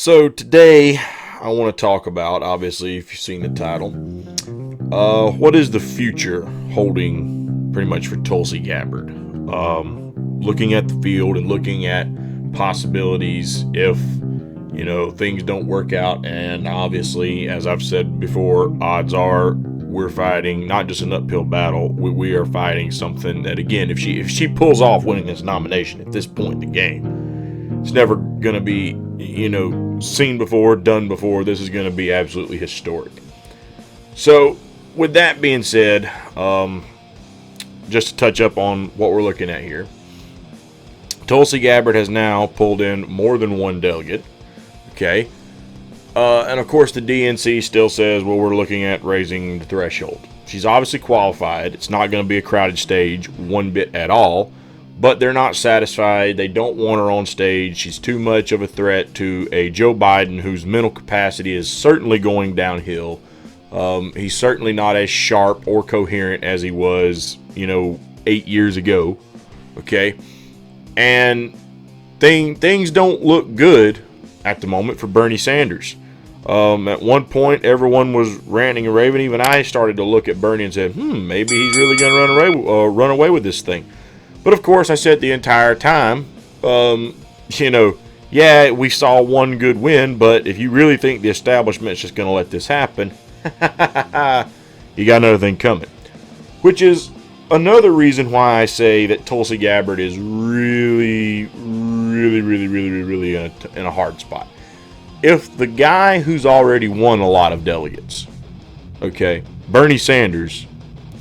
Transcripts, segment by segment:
So today I want to talk about, obviously, if you've seen the title, what is the future holding pretty much for Tulsi Gabbard? Looking at the field and looking at possibilities if, things don't work out. And obviously, as I've said before, odds are we're fighting not just an uphill battle. We are fighting something that, again, if she pulls off winning this nomination at this point in the game, it's never going to be, seen before, done before. This is going to be absolutely historic. So, with that being said, just to touch up on what we're looking at here, Tulsi Gabbard has now pulled in more than one delegate. Okay. And of course, the DNC still says, well, we're looking at raising the threshold. She's obviously qualified. It's not going to be a crowded stage one bit at all. But they're not satisfied. They don't want her on stage. She's too much of a threat to a Joe Biden whose mental capacity is certainly going downhill. He's certainly not as sharp or coherent as he was, 8 years ago. Okay? And things don't look good at the moment for Bernie Sanders. At one point, everyone was ranting and raving. Even I started to look at Bernie and said, maybe he's really going to run away with this thing. But of course, I said the entire time, yeah, we saw one good win, but if you really think the establishment's just going to let this happen, you got another thing coming. Which is another reason why I say that Tulsi Gabbard is really in a hard spot. If the guy who's already won a lot of delegates, okay, Bernie Sanders,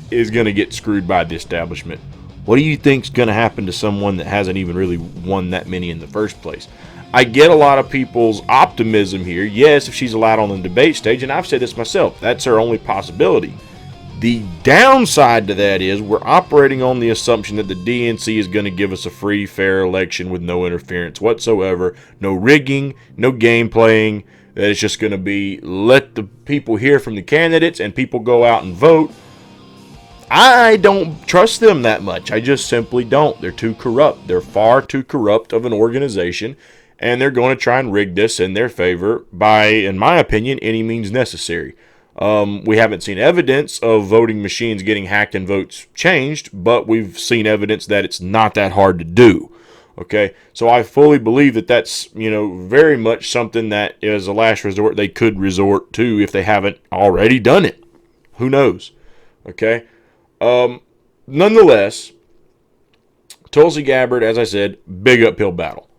is going to get screwed by the establishment, what do you think's going to happen to someone that hasn't even really won that many in the first place? I get a lot of people's optimism here. Yes, if she's allowed on the debate stage, and I've said this myself, that's her only possibility. The downside to that is we're operating on the assumption that the DNC is going to give us a free, fair election with no interference whatsoever, no rigging, no game playing. That it's just going to be let the people hear from the candidates and people go out and vote. I don't trust them that much. I just simply don't. They're too corrupt. They're far too corrupt of an organization, and they're going to try and rig this in their favor by, in my opinion, any means necessary. We haven't seen evidence of voting machines getting hacked and votes changed, but we've seen evidence that it's not that hard to do. Okay, so I fully believe that that's, very much something that as a last resort they could resort to if they haven't already done it. Who knows? Okay. Nonetheless, Tulsi Gabbard, as I said, big uphill battle.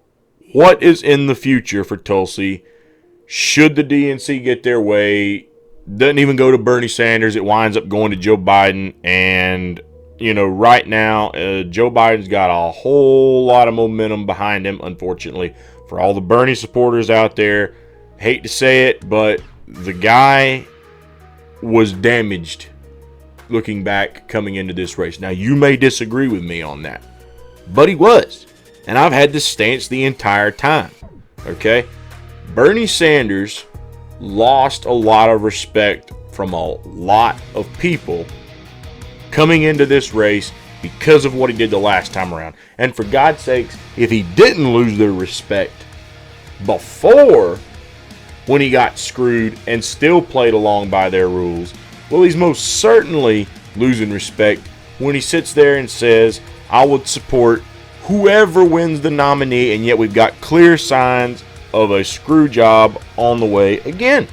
What is in the future for Tulsi? Should the DNC get their way? Doesn't even go to Bernie Sanders. It winds up going to Joe Biden. And, right now, Joe Biden's got a whole lot of momentum behind him, unfortunately. For all the Bernie supporters out there, hate to say it, but the guy was damaged looking back coming into this race. Now, you may disagree with me on that, but he was. And I've had this stance the entire time. Okay? Bernie Sanders lost a lot of respect from a lot of people coming into this race because of what he did the last time around. And for God's sakes, if he didn't lose their respect before when he got screwed and still played along by their rules, well, he's most certainly losing respect when he sits there and says, I would support whoever wins the nominee, and yet we've got clear signs of a screw job on the way again.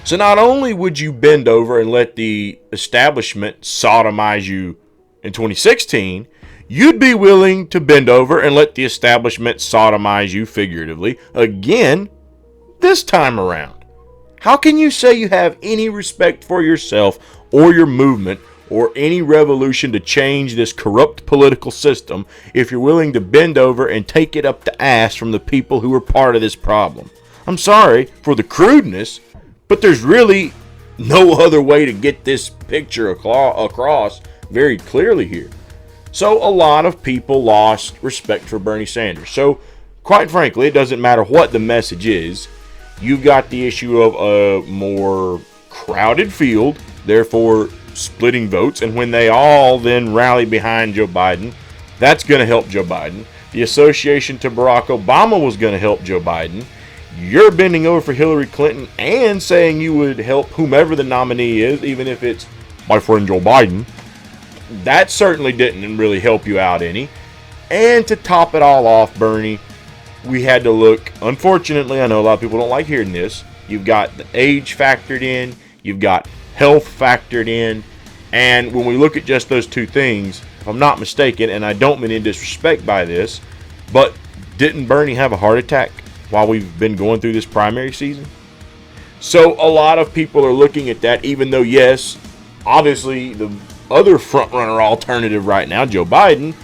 So not only would you bend over and let the establishment sodomize you in 2016, you'd be willing to bend over and let the establishment sodomize you figuratively again this time around. How can you say you have any respect for yourself or your movement or any revolution to change this corrupt political system if you're willing to bend over and take it up the ass from the people who are part of this problem? I'm sorry for the crudeness, but there's really no other way to get this picture across very clearly here. So a lot of people lost respect for Bernie Sanders. So quite frankly, it doesn't matter what the message is. You've got the issue of a more crowded field, therefore splitting votes. And when they all then rally behind Joe Biden, that's going to help Joe Biden. The association to Barack Obama was going to help Joe Biden. you're bending over for Hillary Clinton and saying you would help whomever the nominee is, even if it's my friend Joe Biden. That certainly didn't really help you out any. And to top it all off, Bernie, we had to look, unfortunately, I know a lot of people don't like hearing this, you've got the age factored in, you've got health factored in, and when we look at just those two things, if I'm not mistaken, and I don't mean any disrespect by this, but didn't Bernie have a heart attack while we've been going through this primary season? So a lot of people are looking at that, even though, yes, obviously the other front-runner alternative right now, Joe Biden,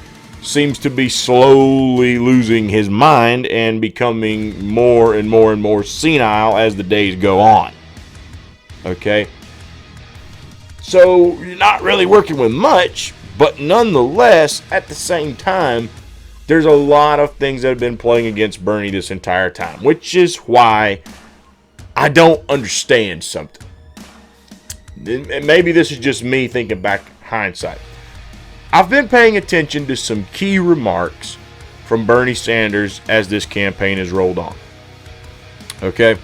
seems to be slowly losing his mind and becoming more and more and more senile as the days go on. Okay? So you're not really working with much, but nonetheless, at the same time, there's a lot of things that have been playing against Bernie this entire time, which is why I don't understand something. And maybe this is just me thinking back hindsight. I've been paying attention to some key remarks from Bernie Sanders as this campaign has rolled on. Okay?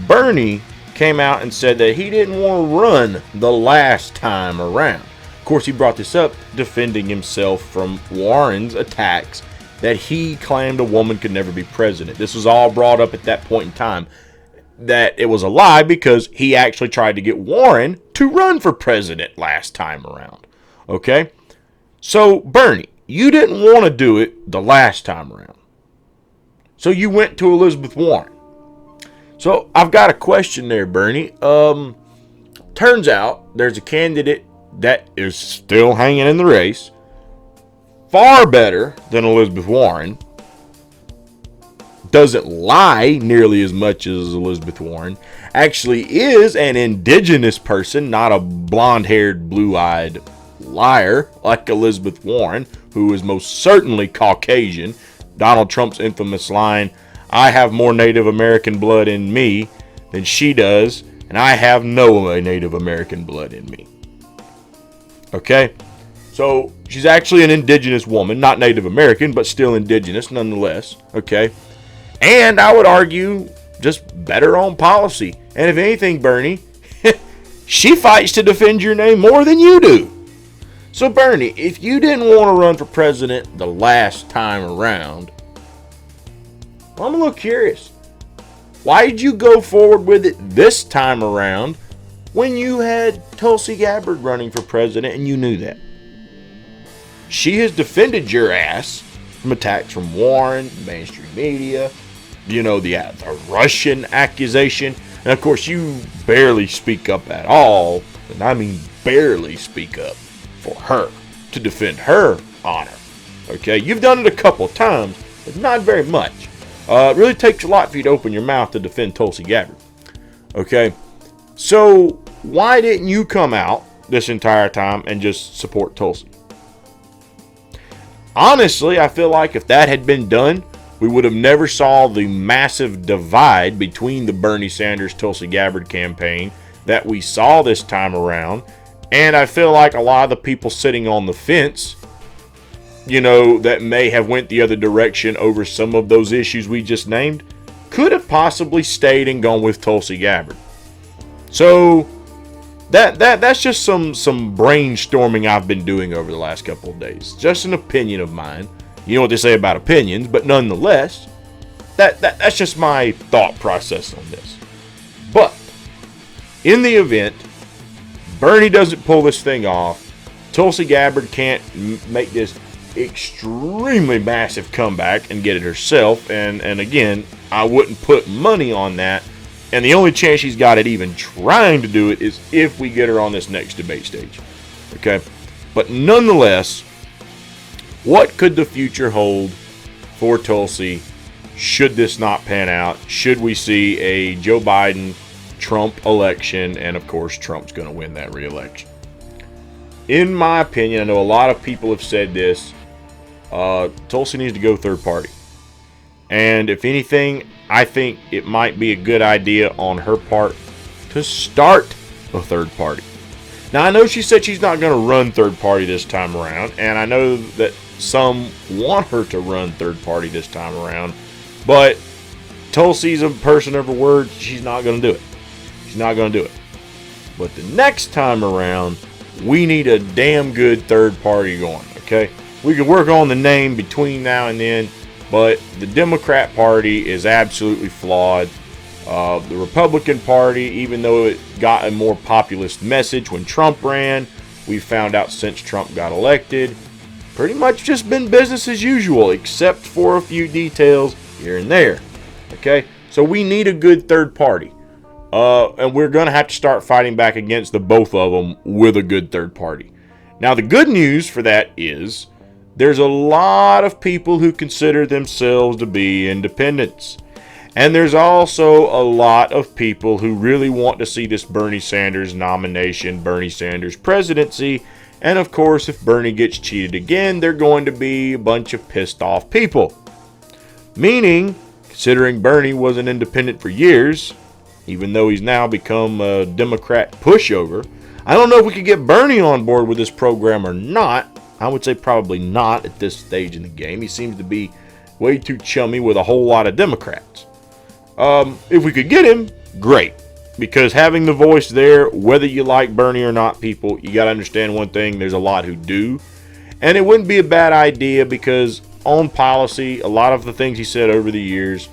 Bernie came out and said that he didn't want to run the last time around. Of course, he brought this up defending himself from Warren's attacks that he claimed a woman could never be president. This was all brought up at that point in time. That it was a lie because he actually tried to get Warren to run for president last time around. Okay? So, Bernie, you didn't want to do it the last time around. So you went to Elizabeth Warren. So, I've got a question there, Bernie. Turns out there's a candidate that is still hanging in the race. Far better than Elizabeth Warren. Doesn't lie nearly as much as Elizabeth Warren. Actually is an indigenous person, not a blonde-haired, blue-eyed liar like Elizabeth Warren, who is most certainly Caucasian. Donald Trump's infamous line, I have more Native American blood in me than she does, and I have no Native American blood in me. Okay? So, she's actually an indigenous woman, not Native American, but still indigenous nonetheless. Okay? And I would argue, just better on policy. And if anything, Bernie, she fights to defend your name more than you do. So, Bernie, if you didn't want to run for president the last time around, I'm a little curious. Why did you go forward with it this time around when you had Tulsi Gabbard running for president and you knew that? She has defended your ass from attacks from Warren, mainstream media, you know, the Russian accusation. And of course, you barely speak up at all. And I mean barely speak up for her to defend her honor. Okay, you've done it a couple times, but not very much. It really takes a lot for you to open your mouth to defend Tulsi Gabbard. Okay, so why didn't you come out this entire time and just support Tulsi? Honestly, I feel like if that had been done, we would have never saw the massive divide between the Bernie Sanders-Tulsi Gabbard campaign that we saw this time around. And I feel like a lot of the people sitting on the fence, you know, that may have went the other direction over some of those issues we just named, could have possibly stayed and gone with Tulsi Gabbard. So that's just some brainstorming I've been doing over the last couple of days. Just an opinion of mine. You know what they say about opinions, but nonetheless, that's just my thought process on this. But in the event Bernie doesn't pull this thing off, Tulsi Gabbard can't make this extremely massive comeback and get it herself, and again, I wouldn't put money on that. And the only chance she's got at even trying to do it is if we get her on this next debate stage. Okay? But nonetheless, what could the future hold for Tulsi should this not pan out? Should we see a Joe Biden-Trump election? And of course, Trump's going to win that re-election. In my opinion, I know a lot of people have said this, Tulsi needs to go third party. And if anything, I think it might be a good idea on her part to start a third party. Now, I know she said she's not going to run third party this time around, and I know that some want her to run third party this time around, but Tulsi's a person of her word. She's not going to do it. She's not going to do it. But the next time around, we need a damn good third party going, okay? We can work on the name between now and then, but the Democrat Party is absolutely flawed. The Republican Party, even though it got a more populist message when Trump ran, we found out since Trump got elected, pretty much just been business as usual, except for a few details here and there. Okay, so we need a good third party. And we're going to have to start fighting back against the both of them with a good third party. Now, the good news for that is there's a lot of people who consider themselves to be independents. And there's also a lot of people who really want to see this Bernie Sanders nomination, Bernie Sanders presidency. And of course, if Bernie gets cheated again, they're going to be a bunch of pissed off people. Meaning, considering Bernie was an independent for years, even though he's now become a Democrat pushover, I don't know if we could get Bernie on board with this program or not. I would say probably not at this stage in the game. He seems to be way too chummy with a whole lot of Democrats. If we could get him, great. Because having the voice there, whether you like Bernie or not, people, you got to understand one thing. There's a lot who do. And it wouldn't be a bad idea because on policy, a lot of the things he said over the years,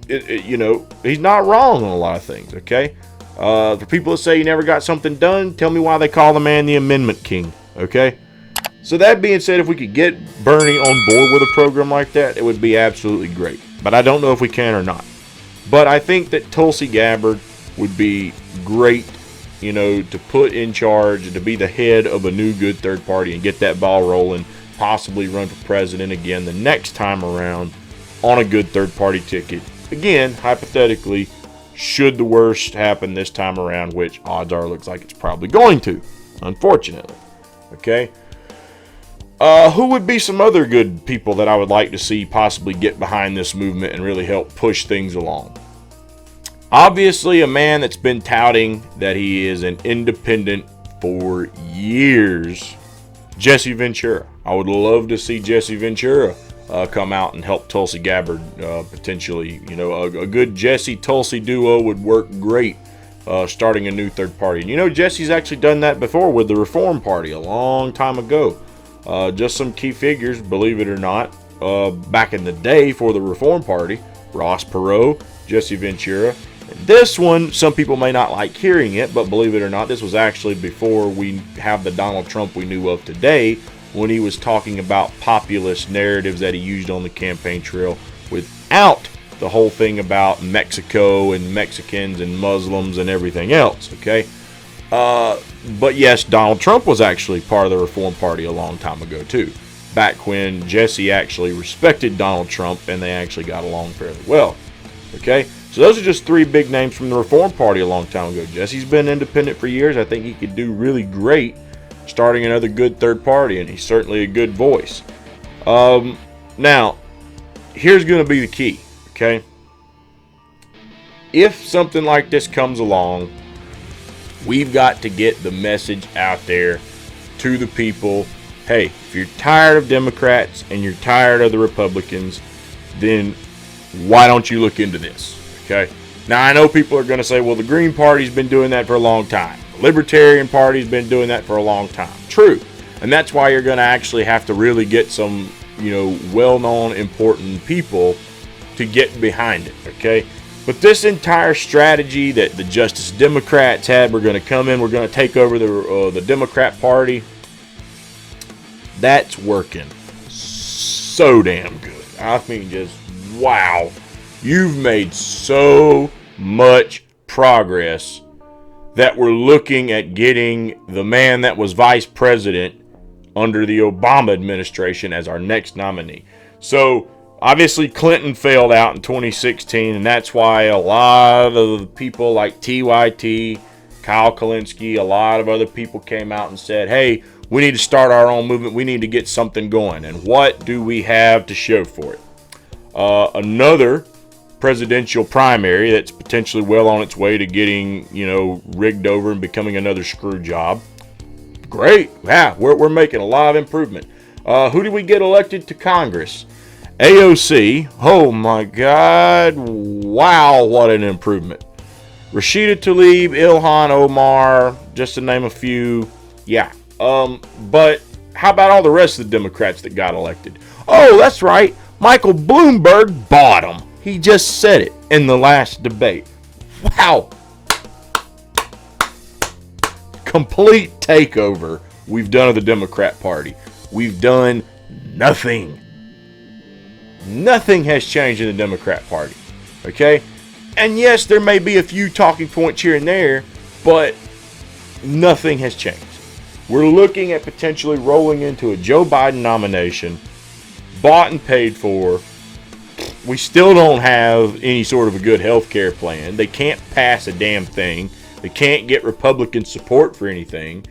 he's not wrong on a lot of things, okay? For people that say he never got something done, tell me why they call the man the Amendment King, okay? So that being said, if we could get Bernie on board with a program like that, it would be absolutely great. But I don't know if we can or not. But I think that Tulsi Gabbard would be great, to put in charge and to be the head of a new good third party and get that ball rolling, possibly run for president again the next time around on a good third party ticket. Again, hypothetically, should the worst happen this time around, which odds are looks like it's probably going to, unfortunately. Okay? Who would be some other good people that I would like to see possibly get behind this movement and really help push things along? Obviously, a man that's been touting that he is an independent for years, Jesse Ventura. I would love to see Jesse Ventura come out and help Tulsi Gabbard potentially. A good Jesse-Tulsi duo would work great starting a new third party. And Jesse's actually done that before with the Reform Party a long time ago. Just some key figures, believe it or not, back in the day for the Reform Party: Ross Perot, Jesse Ventura. And this one, some people may not like hearing it, but believe it or not, this was actually before we have the Donald Trump we knew of today, when he was talking about populist narratives that he used on the campaign trail without the whole thing about Mexico and Mexicans and Muslims and everything else, okay? But yes, Donald Trump was actually part of the Reform Party a long time ago too, back when Jesse actually respected Donald Trump and they actually got along fairly well. Okay, so those are just three big names from the Reform Party a long time ago. Jesse's been independent for years. I think he could do really great starting another good third party, and he's certainly a good voice. Now, here's going to be the key, okay? If something like this comes along, we've got to get the message out there to the people. Hey, if you're tired of Democrats and you're tired of the Republicans, then why don't you look into this? Okay. Now, I know people are going to say, well, the Green Party's been doing that for a long time. The Libertarian Party's been doing that for a long time. True. And that's why you're going to actually have to really get some, well-known, important people to get behind it. Okay. But this entire strategy that the Justice Democrats had, we're going to come in, we're going to take over the Democrat Party, that's working so damn good. I mean, just wow. You've made so much progress that we're looking at getting the man that was vice president under the Obama administration as our next nominee. So, obviously, Clinton failed out in 2016, and that's why a lot of the people like TYT, Kyle Kalinske, a lot of other people came out and said, hey, we need to start our own movement. We need to get something going. And what do we have to show for it? Another presidential primary that's potentially well on its way to getting, rigged over and becoming another screw job. Great. Yeah, we're making a lot of improvement. Who did we get elected to Congress? AOC, oh my God, wow, what an improvement. Rashida Tlaib, Ilhan Omar, just to name a few. Yeah. But how about all the rest of the Democrats that got elected? Oh, that's right. Michael Bloomberg bought them. He just said it in the last debate. Wow. Complete takeover we've done of the Democrat Party. We've done nothing. Nothing has changed in the Democrat Party. Okay? And yes, there may be a few talking points here and there, but nothing has changed. We're looking at potentially rolling into a Joe Biden nomination, bought and paid for. We still don't have any sort of a good health care plan. They can't pass a damn thing. They can't get Republican support for anything.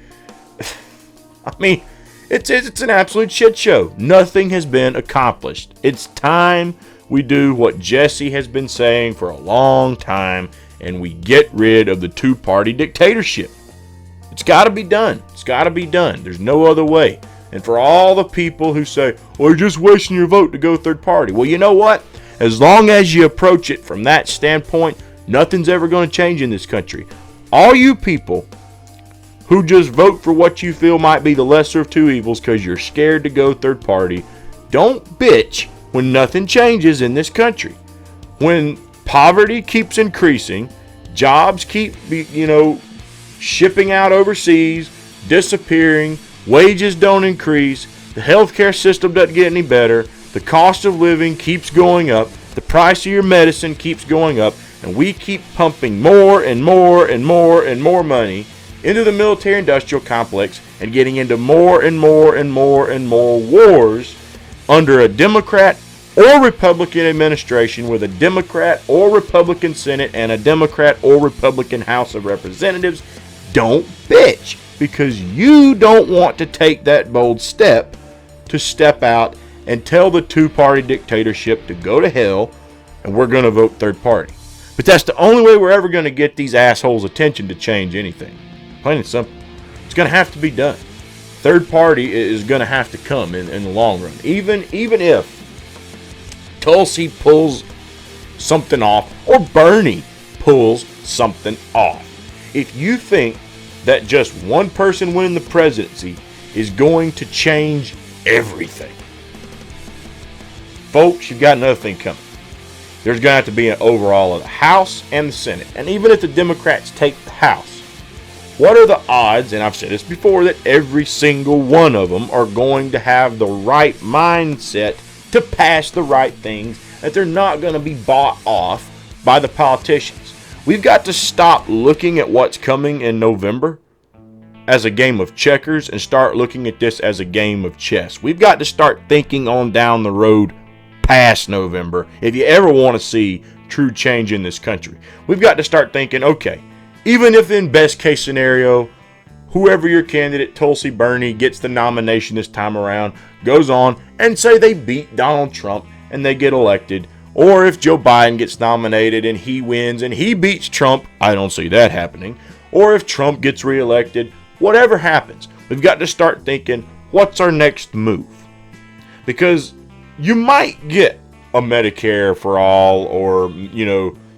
I mean, it's an absolute shit show. Nothing has been accomplished. It's time we do what Jesse has been saying for a long time, and we get rid of the two-party dictatorship. It's got to be done. It's got to be done. There's no other way. And for all the people who say, well, you're just wasting your vote to go third party. Well, you know what? As long as you approach it from that standpoint, nothing's ever going to change in this country. All you people who just vote for what you feel might be the lesser of two evils because you're scared to go third party, don't bitch when nothing changes in this country. When poverty keeps increasing, jobs keep, shipping out overseas, disappearing, wages don't increase, the healthcare system doesn't get any better, the cost of living keeps going up, the price of your medicine keeps going up, and we keep pumping more and more and more and more money into the military-industrial complex and getting into more and more and more and more wars under a Democrat or Republican administration with a Democrat or Republican Senate and a Democrat or Republican House of Representatives. Don't bitch because you don't want to take that bold step to step out and tell the two-party dictatorship to go to hell and we're going to vote third party. But that's the only way we're ever going to get these assholes' attention to change anything. Plain and simple. It's going to have to be done. Third party is going to have to come in the long run. Even if Tulsi pulls something off or Bernie pulls something off. If you think that just one person winning the presidency is going to change everything, folks, you've got another thing coming. There's going to have to be an overall of the House and the Senate. And even if the Democrats take the House, what are the odds, and I've said this before, that every single one of them are going to have the right mindset to pass the right things, that they're not going to be bought off by the politicians. We've got to stop looking at what's coming in November as a game of checkers and start looking at this as a game of chess. We've got to start thinking on down the road past November if you ever want to see true change in this country. We've got to start thinking, okay, even if in best case scenario, whoever your candidate, Tulsi Bernie, gets the nomination this time around, goes on and say they beat Donald Trump and they get elected, or if Joe Biden gets nominated and he wins and he beats Trump, I don't see that happening, or if Trump gets reelected, whatever happens, we've got to start thinking, what's our next move? Because you might get a Medicare for all or,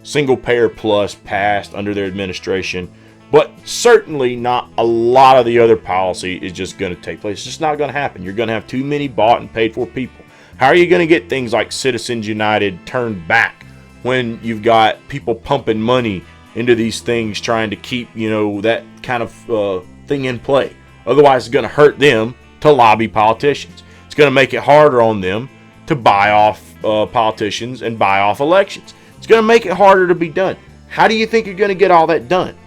single payer plus passed under their administration, but certainly not a lot of the other policy is just going to take place. It's just not going to happen. You're going to have too many bought and paid for people. How are you going to get things like Citizens United turned back when you've got people pumping money into these things trying to keep, that kind of thing in play? Otherwise, it's going to hurt them to lobby politicians. It's going to make it harder on them to buy off politicians and buy off elections. It's going to make it harder to be done. How do you think you're going to get all that done?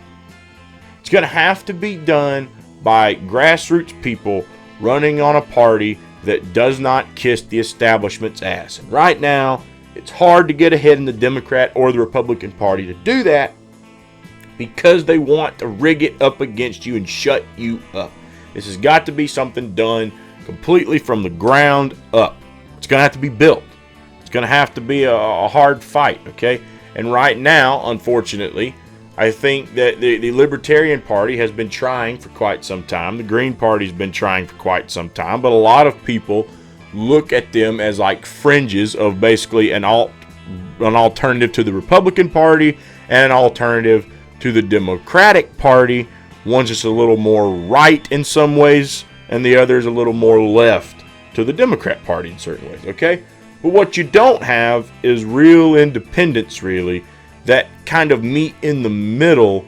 It's going to have to be done by grassroots people running on a party that does not kiss the establishment's ass. And right now, it's hard to get ahead in the Democrat or the Republican Party to do that because they want to rig it up against you and shut you up. This has got to be something done completely from the ground up. It's going to have to be built. It's going to have to be a hard fight, okay? And right now, unfortunately, I think that the Libertarian Party has been trying for quite some time. The Green Party's been trying for quite some time. But a lot of people look at them as like fringes of basically an alternative to the Republican Party and an alternative to the Democratic Party. One's just a little more right in some ways, and the other is a little more left to the Democrat Party in certain ways, okay? But what you don't have is real independents, really, that kind of meet in the middle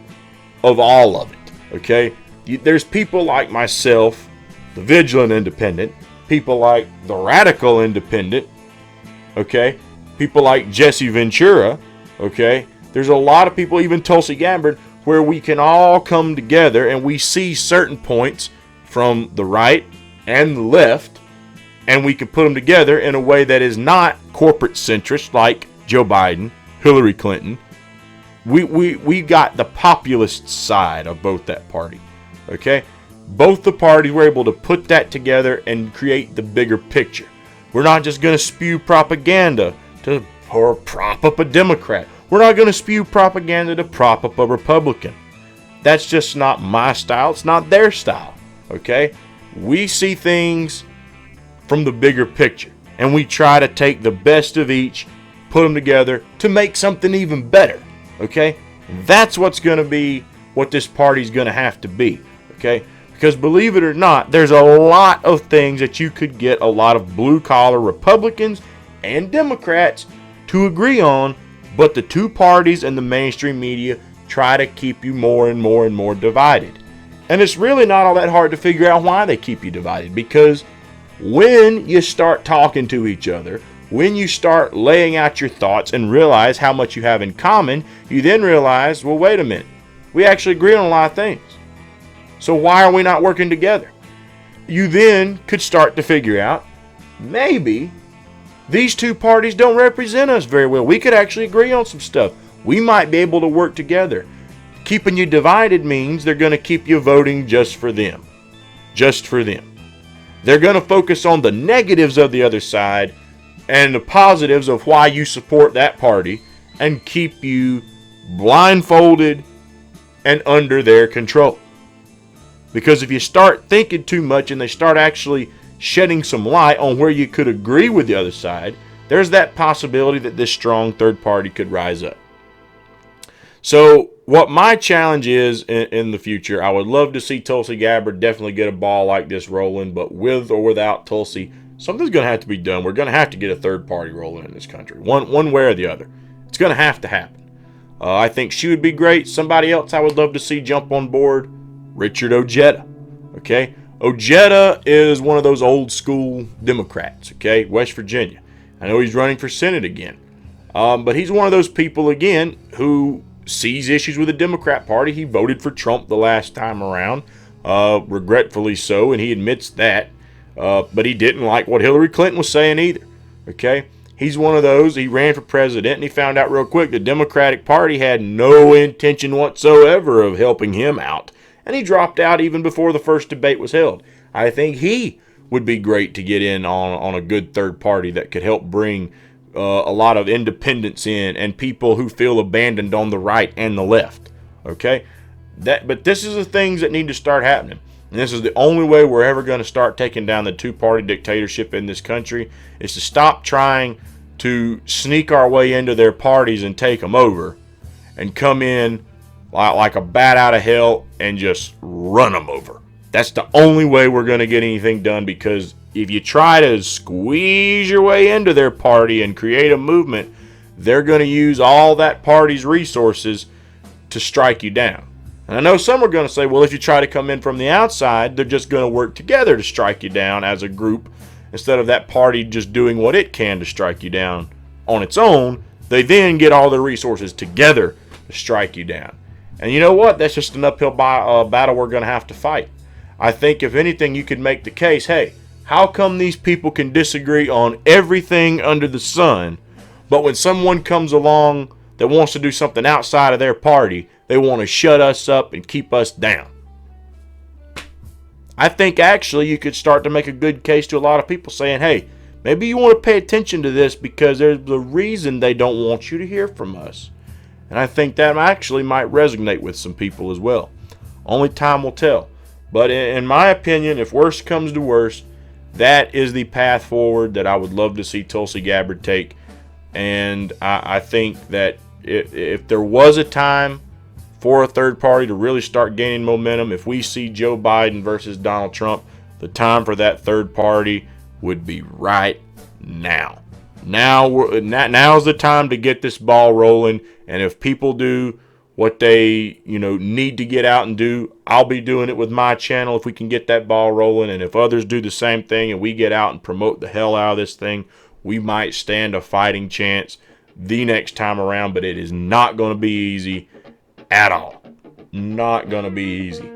of all of it, okay? There's people like myself, the vigilant independent, people like the radical independent, okay? People like Jesse Ventura, okay? There's a lot of people, even Tulsi Gabbard, where we can all come together and we see certain points from the right and the left, and we can put them together in a way that is not corporate centrist like Joe Biden, Hillary Clinton. We got the populist side of both that party, okay? Both the parties were able to put that together and create the bigger picture. We're not just going to spew propaganda to prop up a Democrat. We're not going to spew propaganda to prop up a Republican. That's just not my style. It's not their style, okay? We see things from the bigger picture, and we try to take the best of each, put them together to make something even better, okay? That's what's going to be what this party's going to have to be, okay? Because believe it or not, there's a lot of things that you could get a lot of blue-collar Republicans and Democrats to agree on, but the two parties and the mainstream media try to keep you more and more and more divided. And it's really not all that hard to figure out why they keep you divided, because when you start talking to each other, when you start laying out your thoughts and realize how much you have in common, you then realize, well, wait a minute, we actually agree on a lot of things. So why are we not working together? You then could start to figure out, maybe these two parties don't represent us very well. We could actually agree on some stuff. We might be able to work together. Keeping you divided means they're going to keep you voting just for them. Just for them. They're going to focus on the negatives of the other side and the positives of why you support that party and keep you blindfolded and under their control. Because if you start thinking too much and they start actually shedding some light on where you could agree with the other side, there's that possibility that this strong third party could rise up. So what my challenge is in the future, I would love to see Tulsi Gabbard definitely get a ball like this rolling, but with or without Tulsi, something's going to have to be done. We're going to have to get a third party rolling in this country, one way or the other. It's going to happen. I think she would be great. Somebody else I would love to see jump on board, Richard Ojeda. Okay, Ojeda is one of those old school Democrats. Okay, West Virginia. I know he's running for Senate again, but he's one of those people again who sees issues with the Democrat Party. He voted for Trump the last time around, regretfully so, and he admits that. But he didn't like what Hillary Clinton was saying either. Okay, he's one of those. He ran for president, and he found out real quick the Democratic Party had no intention whatsoever of helping him out. And he dropped out even before the first debate was held. I think he would be great to get in on a good third party that could help bring a lot of independents in and people who feel abandoned on the right and the left. Okay? But this is the things that need to start happening. And this is the only way we're ever going to start taking down the two-party dictatorship in this country, is to stop trying to sneak our way into their parties and take them over and come in like a bat out of hell and just run them over. That's the only way we're going to get anything done, because if you try to squeeze your way into their party and create a movement, they're going to use all that party's resources to strike you down. And I know some are going to say, well, if you try to come in from the outside, they're just going to work together to strike you down as a group. Instead of that party just doing what it can to strike you down on its own, they then get all their resources together to strike you down. And you know what? That's just an uphill battle we're going to have to fight. I think if anything, you could make the case, hey, how come these people can disagree on everything under the sun, but when someone comes along that wants to do something outside of their party, they want to shut us up and keep us down? I think actually you could start to make a good case to a lot of people saying, hey, maybe you want to pay attention to this because there's the reason they don't want you to hear from us. And I think that actually might resonate with some people as well. Only time will tell. But in my opinion, if worst comes to worst, that is the path forward that I would love to see Tulsi Gabbard take. And I think that if there was a time for a third party to really start gaining momentum, if we see Joe Biden versus Donald Trump, the time for that third party would be right now. Now's the time to get this ball rolling. And if people do what they need to get out and do, I'll be doing it with my channel if we can get that ball rolling. And if others do the same thing and we get out and promote the hell out of this thing, we might stand a fighting chance the next time around. But it is not going to be easy at all. Not going to be easy.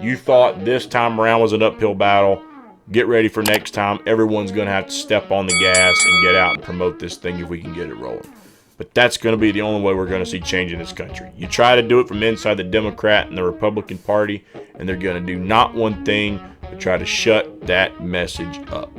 You thought this time around was an uphill battle. Get ready for next time. Everyone's going to have to step on the gas and get out and promote this thing if we can get it rolling. But that's going to be the only way we're going to see change in this country. You try to do it from inside the Democrat and the Republican Party, and they're going to do not one thing but try to shut that message up.